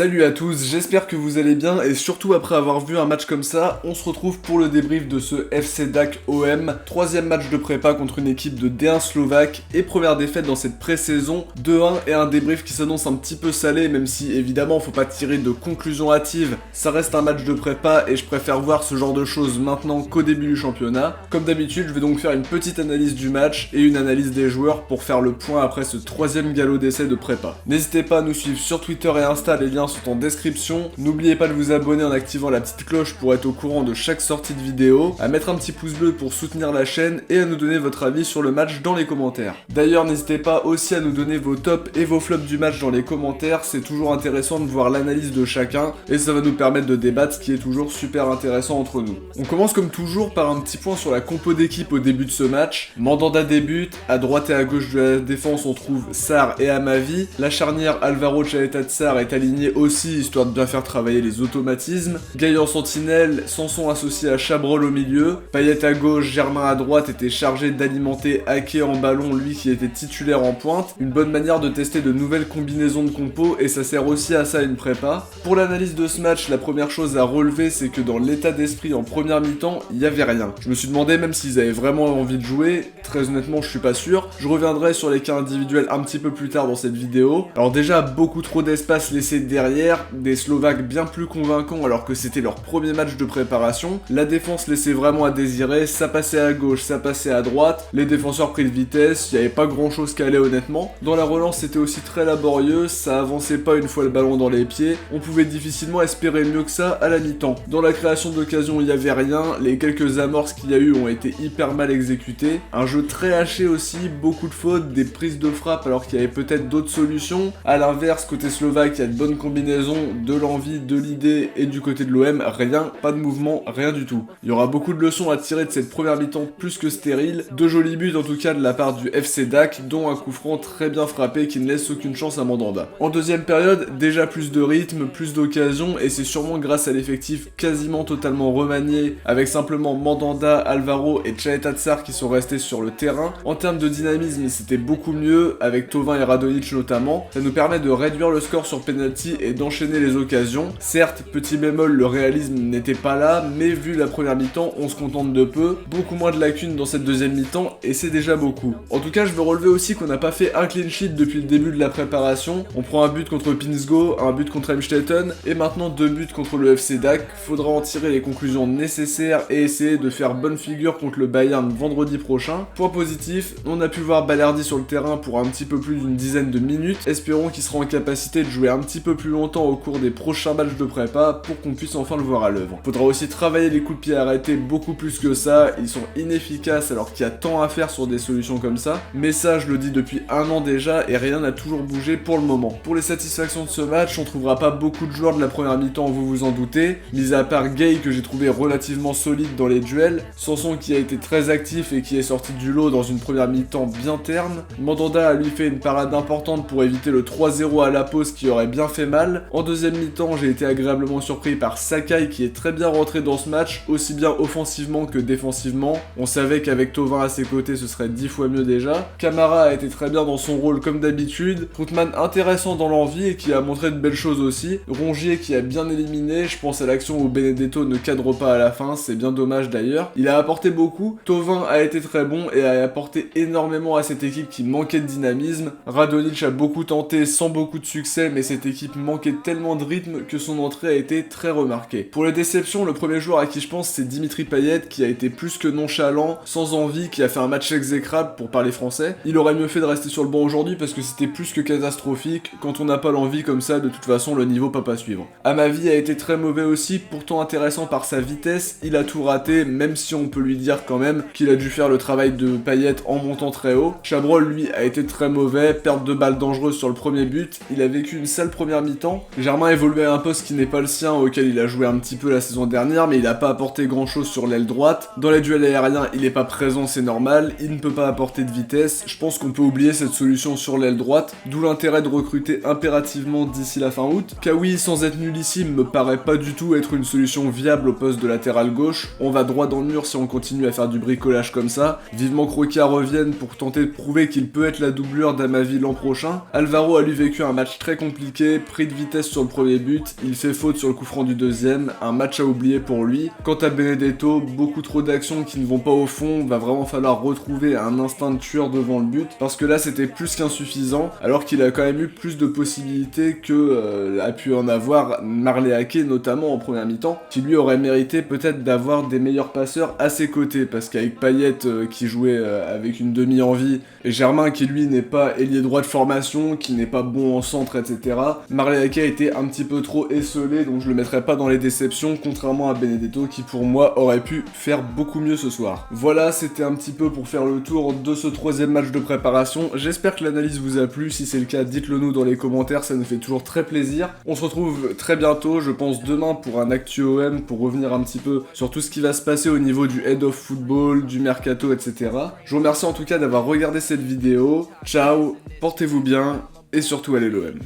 Salut à tous, j'espère que vous allez bien et surtout après avoir vu un match comme ça, on se retrouve pour le débrief de ce FC DAC OM, troisième match de prépa contre une équipe de D1 slovaque et première défaite dans cette pré-saison, 2-1 et un débrief qui s'annonce un petit peu salé même si évidemment faut pas tirer de conclusion hâtive, ça reste un match de prépa et je préfère voir ce genre de choses maintenant qu'au début du championnat. Comme d'habitude, je vais donc faire une petite analyse du match et une analyse des joueurs pour faire le point après ce troisième galop d'essai de prépa. N'hésitez pas à nous suivre sur Twitter et Insta, les liens sont en description. N'oubliez pas de vous abonner en activant la petite cloche pour être au courant de chaque sortie de vidéo, à mettre un petit pouce bleu pour soutenir la chaîne et à nous donner votre avis sur le match dans les commentaires. D'ailleurs, n'hésitez pas aussi à nous donner vos tops et vos flops du match dans les commentaires, c'est toujours intéressant de voir l'analyse de chacun et ça va nous permettre de débattre, ce qui est toujours super intéressant entre nous. On commence comme toujours par un petit point sur la compo d'équipe au début de ce match. Mandanda débute, à droite et à gauche de la défense on trouve Sarr et Amavi, la charnière Alvaro Chaeta-Tsar est alignée aussi histoire de bien faire travailler les automatismes. Gaï en sentinelle, Sanson associé à Chabrol au milieu. Payet à gauche, Germain à droite était chargé d'alimenter Ake en ballon, lui qui était titulaire en pointe. Une bonne manière de tester de nouvelles combinaisons de compos et ça sert aussi à ça une prépa. Pour l'analyse de ce match, la première chose à relever c'est que dans l'état d'esprit en première mi-temps, il n'y avait rien. Je me suis demandé même s'ils avaient vraiment envie de jouer, très honnêtement je suis pas sûr. Je reviendrai sur les cas individuels un petit peu plus tard dans cette vidéo. Alors déjà, beaucoup trop d'espace laissé derrière, des Slovaques bien plus convaincants alors que c'était leur premier match de préparation. La défense laissait vraiment à désirer, ça passait à gauche, ça passait à droite, les défenseurs pris de vitesse, il n'y avait pas grand chose qu'à aller honnêtement. Dans la relance c'était aussi très laborieux, ça avançait pas une fois le ballon dans les pieds, on pouvait difficilement espérer mieux que ça à la mi-temps. Dans la création d'occasion il n'y avait rien, les quelques amorces qu'il y a eu ont été hyper mal exécutées. Un jeu très haché aussi, beaucoup de fautes, des prises de frappe alors qu'il y avait peut-être d'autres solutions. A l'inverse, côté slovaque, il y a de bonnes combinaisons, de l'envie, de l'idée et du côté de l'OM, rien, pas de mouvement, rien du tout. Il y aura beaucoup de leçons à tirer de cette première mi-temps plus que stérile, de jolis buts en tout cas de la part du FC DAC, dont un coup franc très bien frappé qui ne laisse aucune chance à Mandanda. En deuxième période, déjà plus de rythme, plus d'occasions et c'est sûrement grâce à l'effectif quasiment totalement remanié, avec simplement Mandanda, Alvaro et Chaeta-Tsar qui sont restés sur le terrain. En termes de dynamisme, c'était beaucoup mieux, avec Tovin et Radonjic notamment. Ça nous permet de réduire le score sur penalty et d'enchaîner les occasions. Certes, petit bémol, le réalisme n'était pas là, mais vu la première mi-temps, on se contente de peu. Beaucoup moins de lacunes dans cette deuxième mi-temps, et c'est déjà beaucoup. En tout cas, je veux relever aussi qu'on n'a pas fait un clean sheet depuis le début de la préparation. On prend un but contre Pinsgo, un but contre Emstetten, et maintenant 2 buts contre le FC DAC. Faudra en tirer les conclusions nécessaires et essayer de faire bonne figure contre le Bayern vendredi prochain. Point positif, on a pu voir Balerdi sur le terrain pour un petit peu plus d'une dizaine de minutes. Espérons qu'il sera en capacité de jouer un petit peu plus longtemps au cours des prochains matchs de prépa pour qu'on puisse enfin le voir à l'œuvre. Faudra aussi travailler les coups de pied arrêtés beaucoup plus que ça, ils sont inefficaces alors qu'il y a tant à faire sur des solutions comme ça, mais ça je le dis depuis un an déjà et rien n'a toujours bougé pour le moment. Pour les satisfactions de ce match, on trouvera pas beaucoup de joueurs de la première mi-temps, vous vous en doutez, mis à part Gaï que j'ai trouvé relativement solide dans les duels, Sanson qui a été très actif et qui est sorti du lot dans une première mi-temps bien terne, Mandanda a lui fait une parade importante pour éviter le 3-0 à la pause qui aurait bien fait mal. En deuxième mi-temps, j'ai été agréablement surpris par Sakai qui est très bien rentré dans ce match, aussi bien offensivement que défensivement. On savait qu'avec Tovin à ses côtés, ce serait 10 fois mieux déjà. Camara a été très bien dans son rôle comme d'habitude. Troutman intéressant dans l'envie et qui a montré de belles choses aussi. Rongier qui a bien éliminé, je pense à l'action où Benedetto ne cadre pas à la fin, c'est bien dommage d'ailleurs. Il a apporté beaucoup. Tovin a été très bon et a apporté énormément à cette équipe qui manquait de dynamisme. Radonjic a beaucoup tenté sans beaucoup de succès, mais cette équipe manquait tellement de rythme que son entrée a été très remarquée. Pour les déceptions, le premier joueur à qui je pense c'est Dimitri Payet qui a été plus que nonchalant, sans envie, qui a fait un match exécrable pour parler français. Il aurait mieux fait de rester sur le banc aujourd'hui parce que c'était plus que catastrophique. Quand on n'a pas l'envie comme ça, de toute façon le niveau peut pas suivre. Amavi a été très mauvais aussi, pourtant intéressant par sa vitesse, il a tout raté, même si on peut lui dire quand même qu'il a dû faire le travail de Payet en montant très haut. Chabrol lui a été très mauvais, perte de balle dangereuse sur le premier but, il a vécu une sale première mi-temps. Germain évoluait à un poste qui n'est pas le sien, auquel il a joué un petit peu la saison dernière, mais il n'a pas apporté grand chose sur l'aile droite. Dans les duels aériens, il n'est pas présent, c'est normal, il ne peut pas apporter de vitesse. Je pense qu'on peut oublier cette solution sur l'aile droite, d'où l'intérêt de recruter impérativement d'ici la fin août. Kawi, sans être nullissime, me paraît pas du tout être une solution viable au poste de latéral gauche. On va droit dans le mur si on continue à faire du bricolage comme ça. Vivement Krokia revienne pour tenter de prouver qu'il peut être la doublure d'Amavi l'an prochain. Alvaro a lui vécu un match très compliqué, pris de vitesse sur le premier but, il fait faute sur le coup franc du deuxième, un match à oublier pour lui. Quant à Benedetto, beaucoup trop d'actions qui ne vont pas au fond, va vraiment falloir retrouver un instinct de tueur devant le but, parce que là c'était plus qu'insuffisant, alors qu'il a quand même eu plus de possibilités que a pu en avoir Marley Ake, notamment en première mi-temps, qui lui aurait mérité peut-être d'avoir des meilleurs passeurs à ses côtés, parce qu'avec Payet qui jouait avec une demi-envie, et Germain qui lui n'est pas ailier droit de formation, qui n'est pas bon en centre, etc. Marley Ake a été un petit peu trop esselé, donc je le mettrai pas dans les déceptions, contrairement à Benedetto qui pour moi aurait pu faire beaucoup mieux ce soir. Voilà, c'était un petit peu pour faire le tour de ce troisième match de préparation. J'espère que l'analyse vous a plu, si c'est le cas dites-le nous dans les commentaires, ça nous fait toujours très plaisir. On se retrouve très bientôt, je pense demain pour un Actu OM, pour revenir un petit peu sur tout ce qui va se passer au niveau du Head of Football, du Mercato, etc. Je vous remercie en tout cas d'avoir regardé cette vidéo. Ciao, portez-vous bien et surtout allez l'OM.